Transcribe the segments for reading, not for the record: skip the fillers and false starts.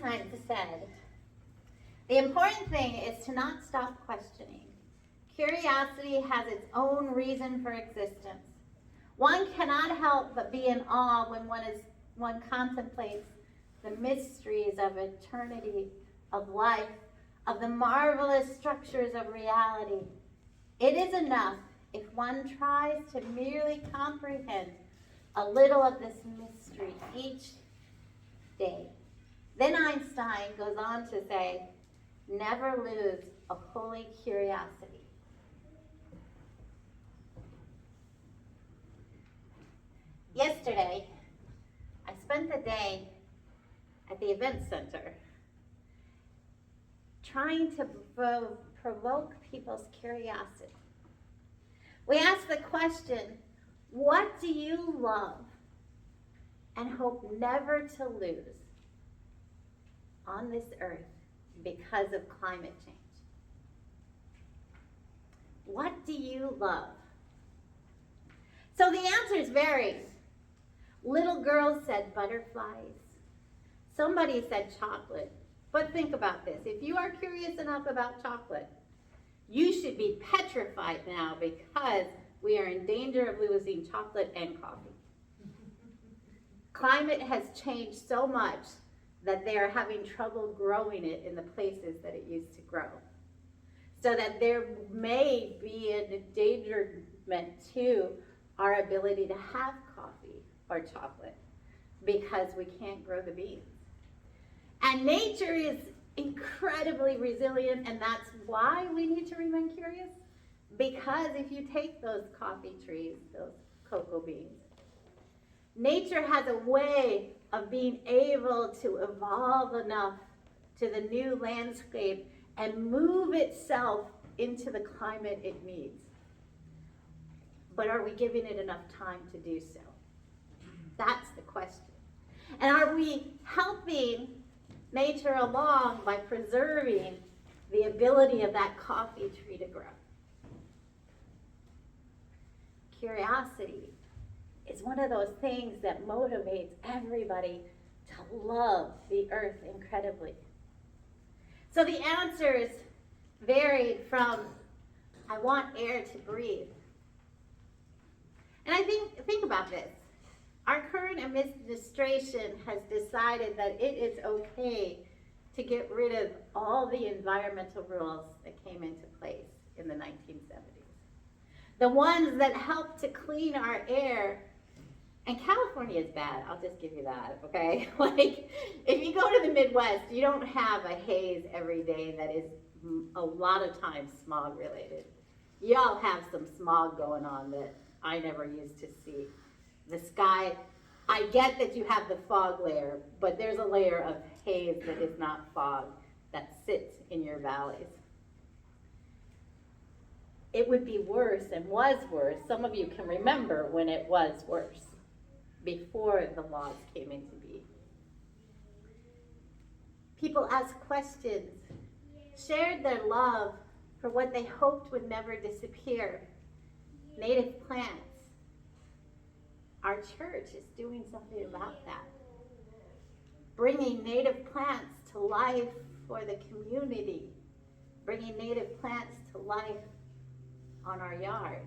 Einstein said, the important thing is to not stop questioning. Curiosity has its own reason for existence. One cannot help but be in awe when one contemplates the mysteries of eternity, of life, of the marvelous structures of reality. It is enough if one tries to merely comprehend a little of this mystery each day. Then Einstein goes on to say, never lose a holy curiosity. Yesterday, I spent the day at the event center trying to provoke people's curiosity. We asked the question, what do you love and hope never to lose on this earth because of climate change? What do you love? So the answers varied. Little girls said butterflies. Somebody said chocolate. But think about this. If you are curious enough about chocolate, you should be petrified now because we are in danger of losing chocolate and coffee. Climate has changed so much that they are having trouble growing it in the places that it used to grow. So that there may be an endangerment to our ability to have coffee or chocolate because we can't grow the beans. And nature is incredibly resilient, and that's why we need to remain curious. Because if you take those coffee trees, those cocoa beans, nature has a way of being able to evolve enough to the new landscape and move itself into the climate it needs. But are we giving it enough time to do so? That's the question. And are we helping nature along by preserving the ability of that coffee tree to grow? Curiosity is one of those things that motivates everybody to love the earth incredibly. So the answers varied from, I want air to breathe. And I think about this. Our current administration has decided that it is okay to get rid of all the environmental rules that came into place in the 1970s. The ones that help to clean our air. And California is bad, I'll just give you that, okay? Like, if you go to the Midwest, you don't have a haze every day that is a lot of times smog related. Y'all have some smog going on that I never used to see. The sky, I get that you have the fog layer, but there's a layer of haze that is not fog that sits in your valleys. It would be worse and was worse. Some of you can remember when it was worse, before the laws came into being. People asked questions, shared their love for what they hoped would never disappear. Native plants. Our church is doing something about that. Bringing native plants to life for the community. Bringing native plants to life on our yard.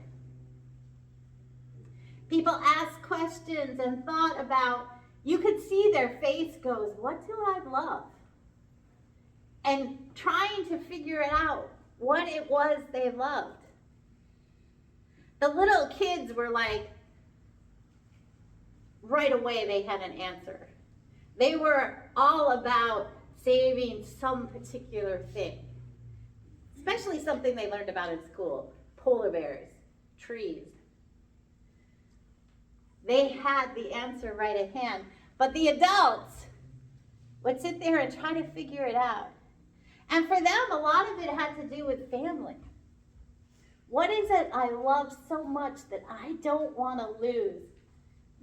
People asked questions and thought about, you could see their face goes, what do I love? And trying to figure it out, what it was they loved. The little kids were like, right away they had an answer. They were all about saving some particular thing, especially something they learned about in school, polar bears, trees. They had the answer right at hand, but the adults would sit there and try to figure it out. And for them, a lot of it had to do with family. What is it I love so much that I don't want to lose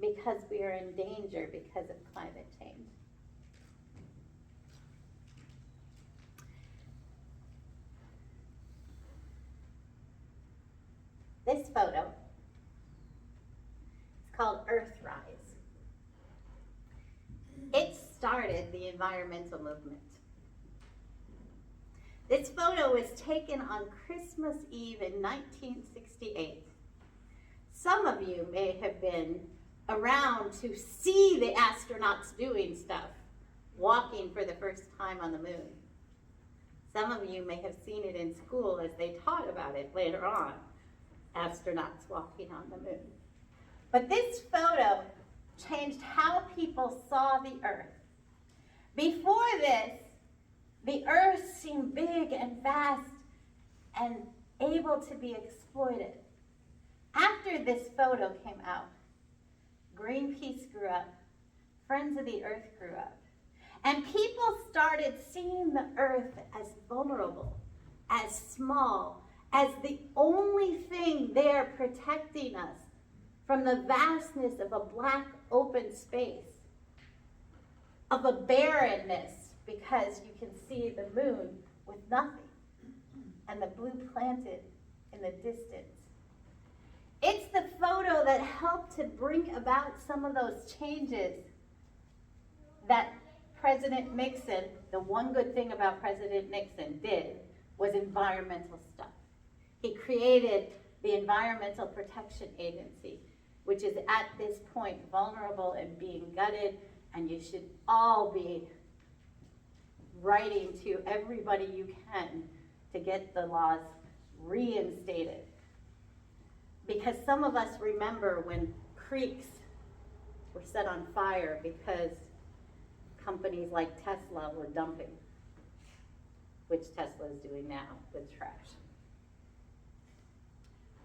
because we are in danger because of climate change? This photo is called EarthRise. It started the environmental movement. This photo was taken on Christmas Eve in 1968. Some of you may have been around to see the astronauts doing stuff, walking for the first time on the moon. Some of you may have seen it in school as they taught about it later on, astronauts walking on the moon. But this photo changed how people saw the Earth. Before this, the Earth seemed big and vast and able to be exploited. After this photo came out, Greenpeace grew up, Friends of the Earth grew up, and people started seeing the Earth as vulnerable, as small, as the only thing there protecting us from the vastness of a black open space, of a barrenness, because you can see the moon with nothing, and the blue planet in the distance. It's the photo that helped to bring about some of those changes that President Nixon, the one good thing about President Nixon did was environmental stuff. He created the Environmental Protection Agency, which is at this point vulnerable and being gutted, and you should all be writing to everybody you can to get the laws reinstated. Because some of us remember when creeks were set on fire because companies like Tesla were dumping, which Tesla is doing now with trash.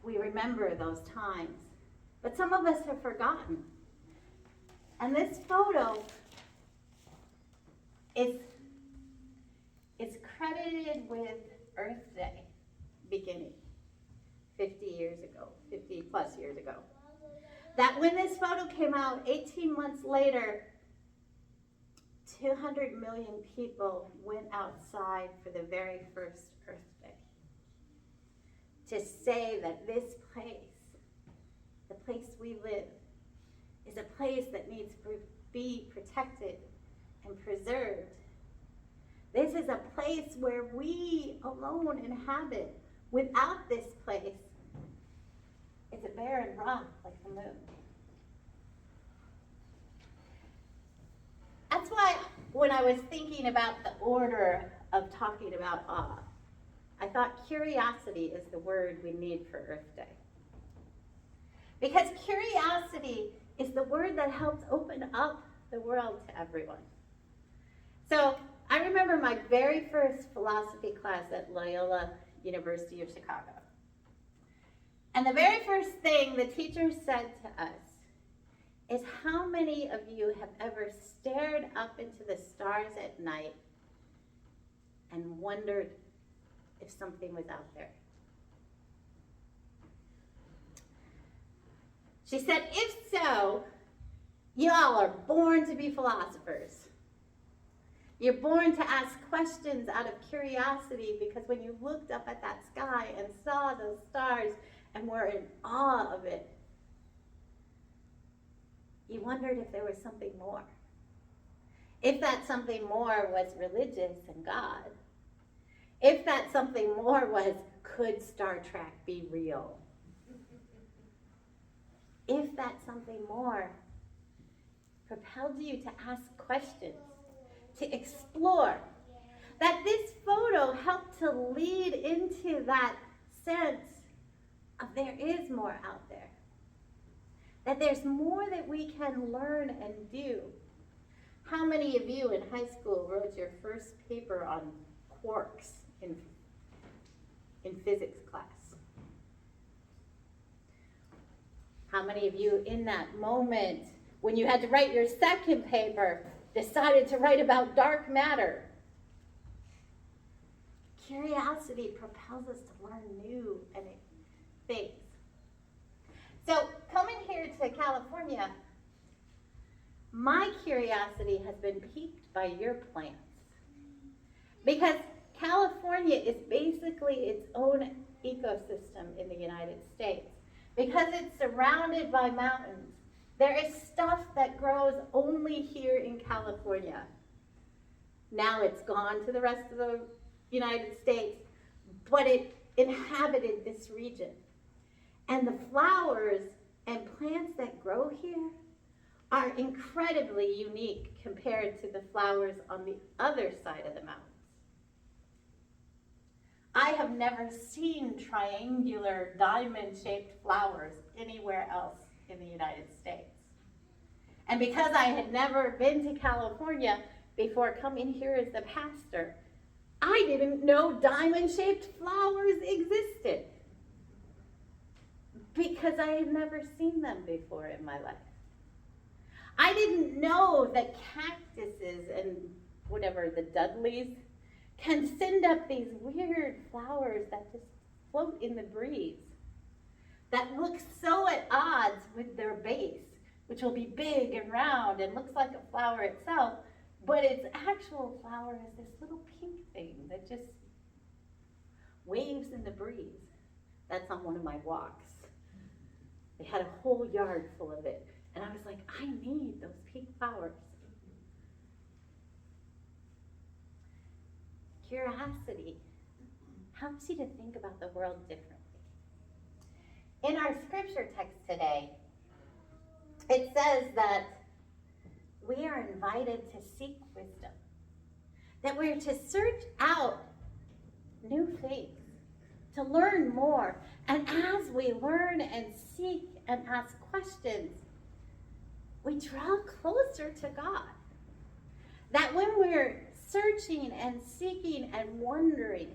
We remember those times, but some of us have forgotten. And this photo is credited with EarthDay beginning 50 plus years ago. That when this photo came out, 18 months later, 200 million people went outside for the very first Earth Day to say that this place, the place we live, is a place that needs to be protected and preserved. This is a place where we alone inhabit. Without this place, it's a barren rock like the moon. That's why when I was thinking about the order of talking about awe, I thought curiosity is the word we need for Earth Day. Because curiosity is the word that helps open up the world to everyone. So I remember my very first philosophy class at Loyola University of Chicago. And the very first thing the teacher said to us is, how many of you have ever stared up into the stars at night and wondered if something was out there? She said, if so, you all are born to be philosophers. You're born to ask questions out of curiosity, because when you looked up at that sky and saw those stars and were in awe of it, you wondered if there was something more. If that something more was religious and God. If that something more was, could Star Trek be real? If that something more propelled you to ask questions, to explore, that this photo helped to lead into that sense of there is more out there. That there's more that we can learn and do. How many of you in high school wrote your first paper on quarks in physics class? How many of you in that moment, when you had to write your second paper, decided to write about dark matter? Curiosity propels us to learn new things. So coming here to California, my curiosity has been piqued by your plants. Because California is basically its own ecosystem in the United States. Because it's surrounded by mountains, there is stuff that grows only here in California. Now it's gone to the rest of the United States, but it inhabited this region. And the flowers and plants that grow here are incredibly unique compared to the flowers on the other side of the mountains. I have never seen triangular diamond-shaped flowers anywhere else in the United States. And because I had never been to California before coming here as the pastor, I didn't know diamond-shaped flowers existed because I had never seen them before in my life. I didn't know that cactuses and whatever, the Dudleys, can send up these weird flowers that just float in the breeze, that look so at odds with their base, which will be big and round and looks like a flower itself, but its actual flower is this little pink thing that just waves in the breeze. That's on one of my walks. They had a whole yard full of it. And I was like, I need those pink flowers. Curiosity helps you to think about the world differently. In our scripture text today, it says that we are invited to seek wisdom, that we're to search out new things, to learn more. And as we learn and seek and ask questions, we draw closer to God. That when we're searching and seeking and wondering,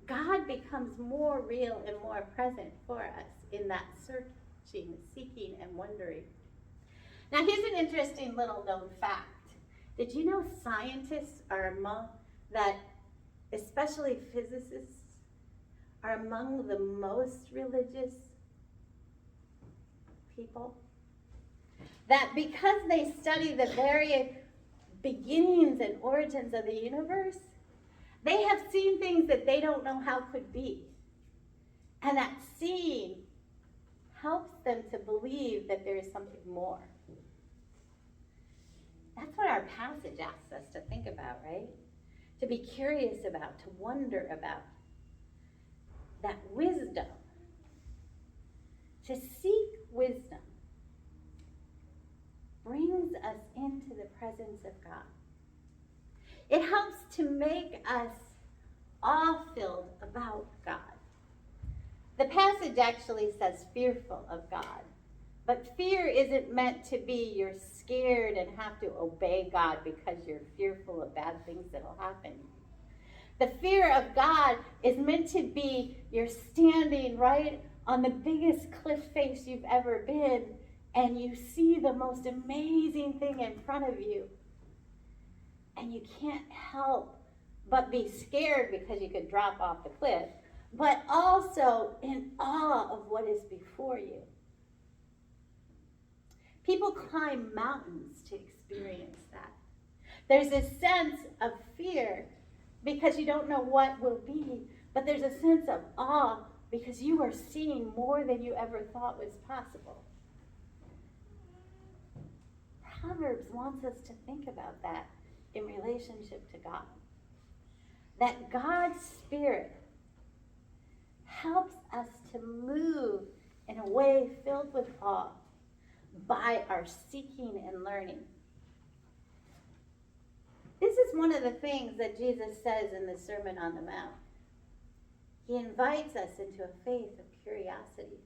God becomes more real and more present for us in that searching, seeking, and wondering. Now here's an interesting little known fact. Did you know scientists are among that, especially physicists, are among the most religious people? That because they study the very beginnings and origins of the universe, they have seen things that they don't know how could be. And that seeing helps them to believe that there is something more. That's what our passage asks us to think about, right? To be curious about, to wonder about. That wisdom. To seek wisdom brings us into the presence of God. It helps to make us awe-filled about God. The passage actually says fearful of God. But fear isn't meant to be you're scared and have to obey God because you're fearful of bad things that'll happen. The fear of God is meant to be you're standing right on the biggest cliff face you've ever been, and you see the most amazing thing in front of you. And you can't help but be scared because you could drop off the cliff, but also in awe of what is before you. People climb mountains to experience that. There's a sense of fear because you don't know what will be, but there's a sense of awe because you are seeing more than you ever thought was possible. Proverbs wants us to think about that in relationship to God. That God's Spirit helps us to move in a way filled with awe by our seeking and learning. This is one of the things that Jesus says in the Sermon on the Mount. He invites us into a faith of curiosity.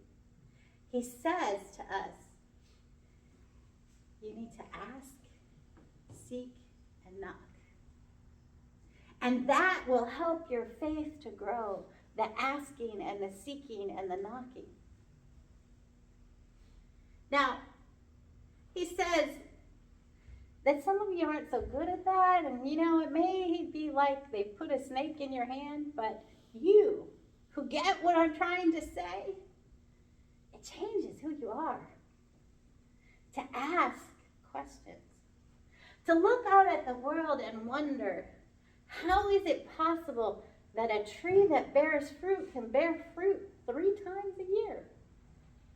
He says to us, you need to ask, seek, and knock. And that will help your faith to grow, the asking and the seeking and the knocking. Now, he says that some of you aren't so good at that, and it may be like they put a snake in your hand, but you who get what I'm trying to say, it changes who you are. To ask questions. To look out at the world and wonder, how is it possible that a tree that bears fruit can bear fruit 3 times a year?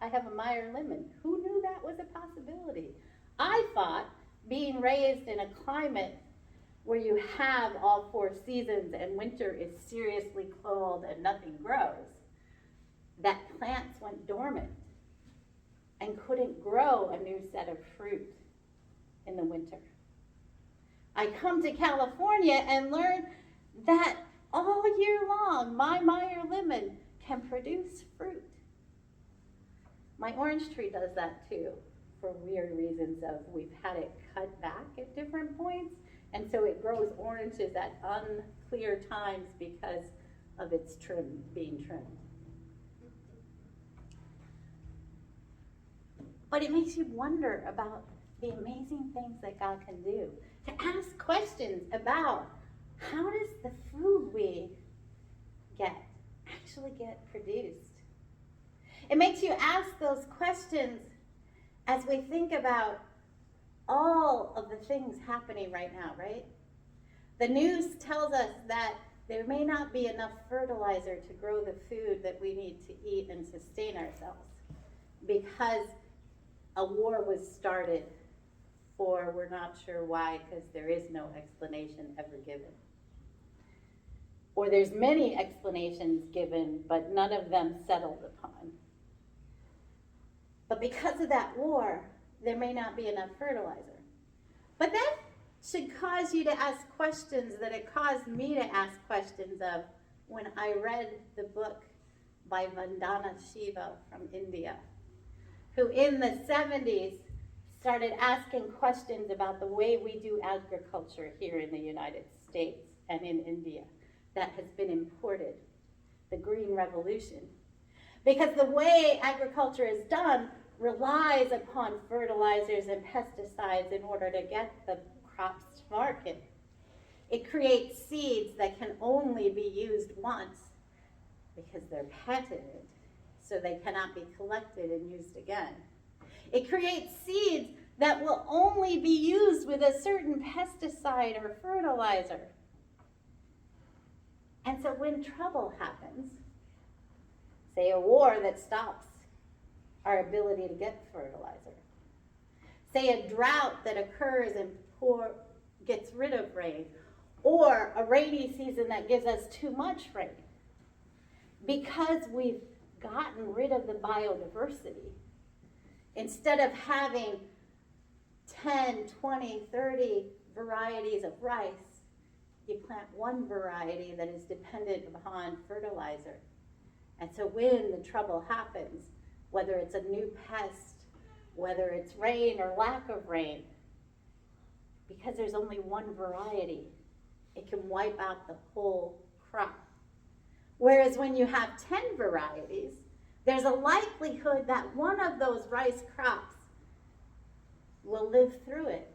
I have a Meyer lemon. Who knew that was a possibility? I thought, being raised in a climate where you have all 4 seasons and winter is seriously cold and nothing grows, that plants went dormant and couldn't grow a new set of fruit in the winter. I come to California and learn that all year long, my Meyer lemon can produce fruit. My orange tree does that too, for weird reasons of we've had it cut back at different points, and so it grows oranges at unclear times because of its being trimmed. But it makes you wonder about the amazing things that God can do. To ask questions about how does the food we get actually get produced? It makes you ask those questions as we think about all of the things happening right now, right? The news tells us that there may not be enough fertilizer to grow the food that we need to eat and sustain ourselves because a war was started for we're not sure why, because there is no explanation ever given. Or there's many explanations given, but none of them settled upon. But because of that war, there may not be enough fertilizer. But that should cause you to ask questions that it caused me to ask questions of when I read the book by Vandana Shiva from India, who in the 70s started asking questions about the way we do agriculture here in the United States and in India that has been imported, the Green Revolution. Because the way agriculture is done relies upon fertilizers and pesticides in order to get the crops to market. It creates seeds that can only be used once because they're patented, so they cannot be collected and used again. It creates seeds that will only be used with a certain pesticide or fertilizer. And so when trouble happens, say a war that stops our ability to get fertilizer, say a drought that occurs and gets rid of rain, or a rainy season that gives us too much rain, because we've gotten rid of the biodiversity, instead of having 10, 20, 30 varieties of rice, you plant one variety that is dependent upon fertilizer. And so when the trouble happens, whether it's a new pest, whether it's rain or lack of rain, because there's only one variety, it can wipe out the whole crop. Whereas when you have 10 varieties, there's a likelihood that one of those rice crops will live through it,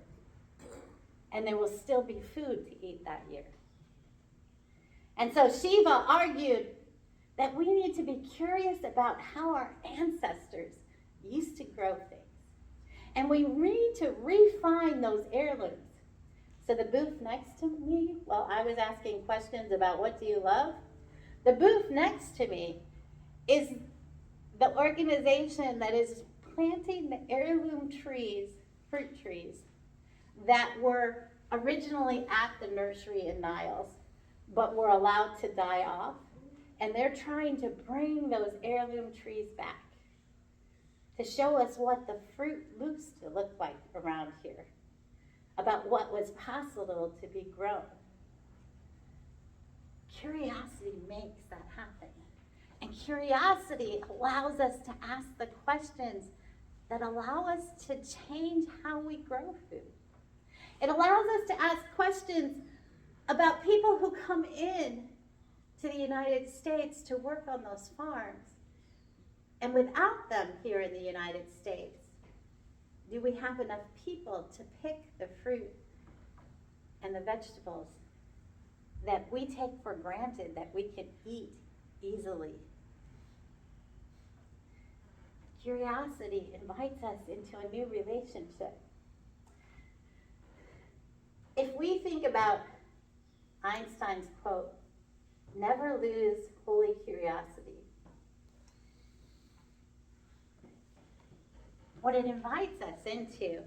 and there will still be food to eat that year. And so Shiva argued that we need to be curious about how our ancestors used to grow things. And we need to refine those heirlooms. So the booth next to me, while I was asking questions about what do you love, the booth next to me is the organization that is planting the heirloom trees, fruit trees, that were originally at the nursery in Niles, but were allowed to die off. And they're trying to bring those heirloom trees back to show us what the fruit used to look like around here, about what was possible to be grown. Curiosity makes that happen. And curiosity allows us to ask the questions that allow us to change how we grow food. It allows us to ask questions about people who come in to the United States to work on those farms. And without them here in the United States, do we have enough people to pick the fruit and the vegetables that we take for granted that we can eat easily? Curiosity invites us into a new relationship. If we think about Einstein's quote, "Never lose holy curiosity," what it invites us into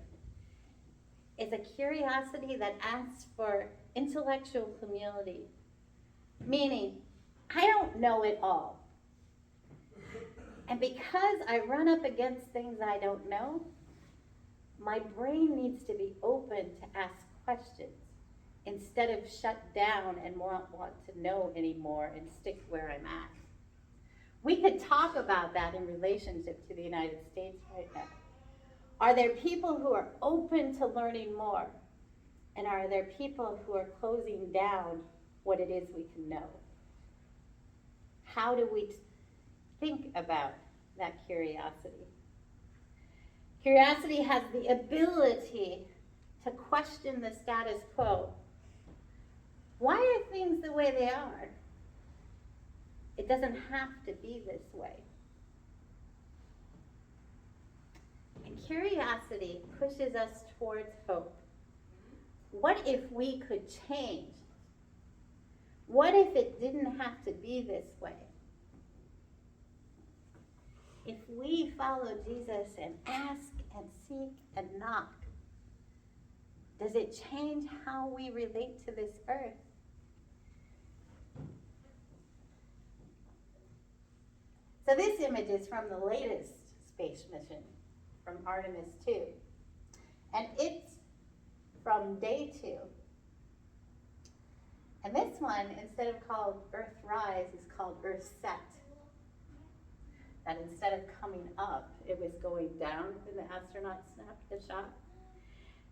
is a curiosity that asks for intellectual humility, meaning I don't know it all. And because I run up against things I don't know, my brain needs to be open to ask questions instead of shut down and want to know anymore and stick where I'm at. We could talk about that in relationship to the United States right now. Are there people who are open to learning more? And are there people who are closing down what it is we can know? How do we think about that curiosity? Curiosity has the ability to question the status quo. Why are things the way they are? It doesn't have to be this way. And curiosity pushes us towards hope. What if we could change? What if it didn't have to be this way? If we follow Jesus and ask and seek and knock, does it change how we relate to this earth? So this image is from the latest space mission, from Artemis 2. And it's from day 2. And this one, instead of called Earthrise, is called Earthset. That instead of coming up, it was going down when the astronaut snapped the shot.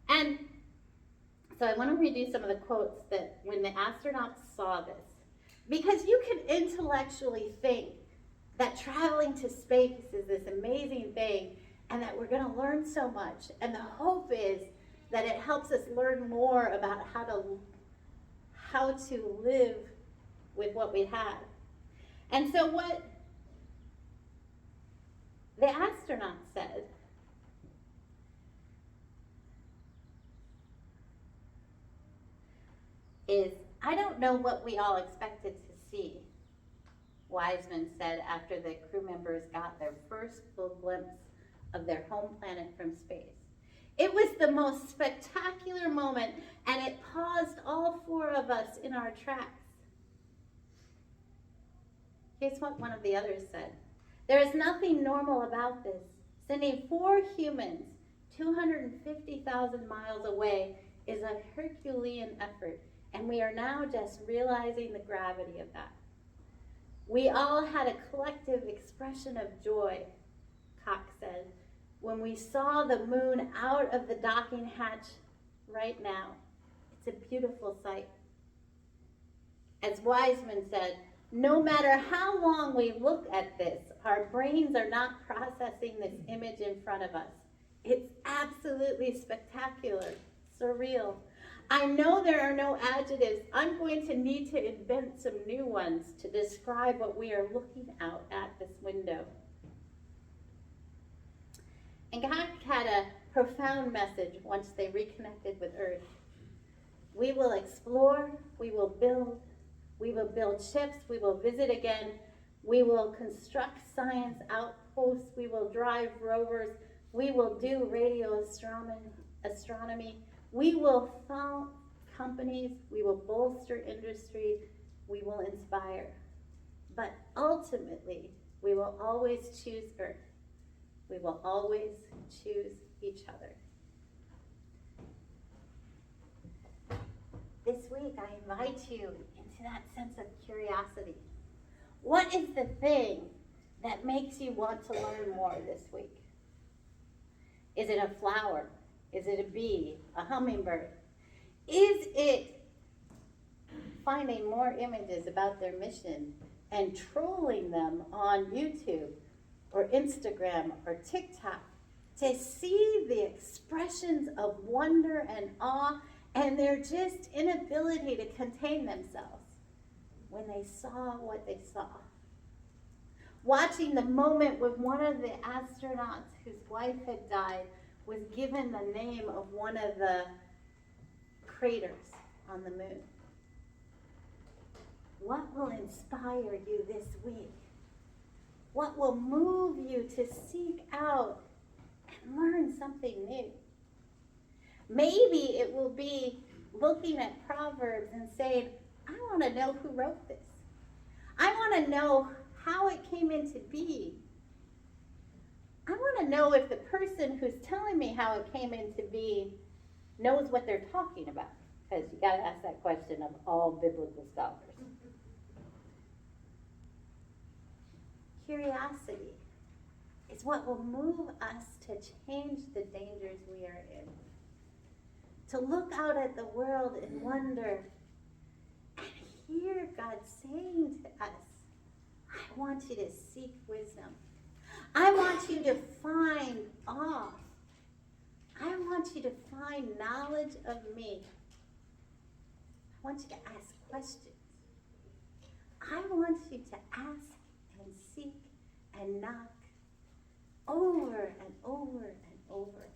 And so I want to read you some of the quotes that when the astronauts saw this, because you can intellectually think that traveling to space is this amazing thing and that we're going to learn so much. And the hope is that it helps us learn more about how to live with what we have. And so what the astronaut said is, I don't know what we all expected to see, Wiseman said after the crew members got their first full glimpse of their home planet from space. It was the most spectacular moment, and it paused all 4 of us in our tracks. Here's what one of the others said. There is nothing normal about this. Sending 4 humans 250,000 miles away is a Herculean effort, and we are now just realizing the gravity of that. We all had a collective expression of joy, Cox said, when we saw the moon out of the docking hatch right now. It's a beautiful sight. As Wiseman said, no matter how long we look at this, our brains are not processing this image in front of us. It's absolutely spectacular, surreal. I know there are no adjectives. I'm going to need to invent some new ones to describe what we are looking out at this window. And God had a profound message once they reconnected with Earth. We will explore, we will build ships, we will visit again, we will construct science outposts, we will drive rovers, we will do radio astronomy, we will found companies, we will bolster industry, we will inspire. But ultimately, we will always choose Earth. We will always choose each other. This week, I invite you into that sense of curiosity. What is the thing that makes you want to learn more this week? Is it a flower? Is it a bee? A hummingbird? Is it finding more images about their mission and trolling them on YouTube or Instagram or TikTok to see the expressions of wonder and awe and their just inability to contain themselves when they saw what they saw? Watching the moment when one of the astronauts whose wife had died was given the name of one of the craters on the moon. What will inspire you this week? What will move you to seek out and learn something new? Maybe it will be looking at Proverbs and saying, I want to know who wrote this. I want to know how it came into being. I want to know if the person who's telling me how it came into being knows what they're talking about. Because you got to ask that question of all biblical scholars. Curiosity is what will move us to change the dangers we are in. To look out at the world and wonder and hear God saying to us, I want you to seek wisdom. I want you to find awe. I want you to find knowledge of me. I want you to ask questions. I want you to ask and seek and knock over and over and over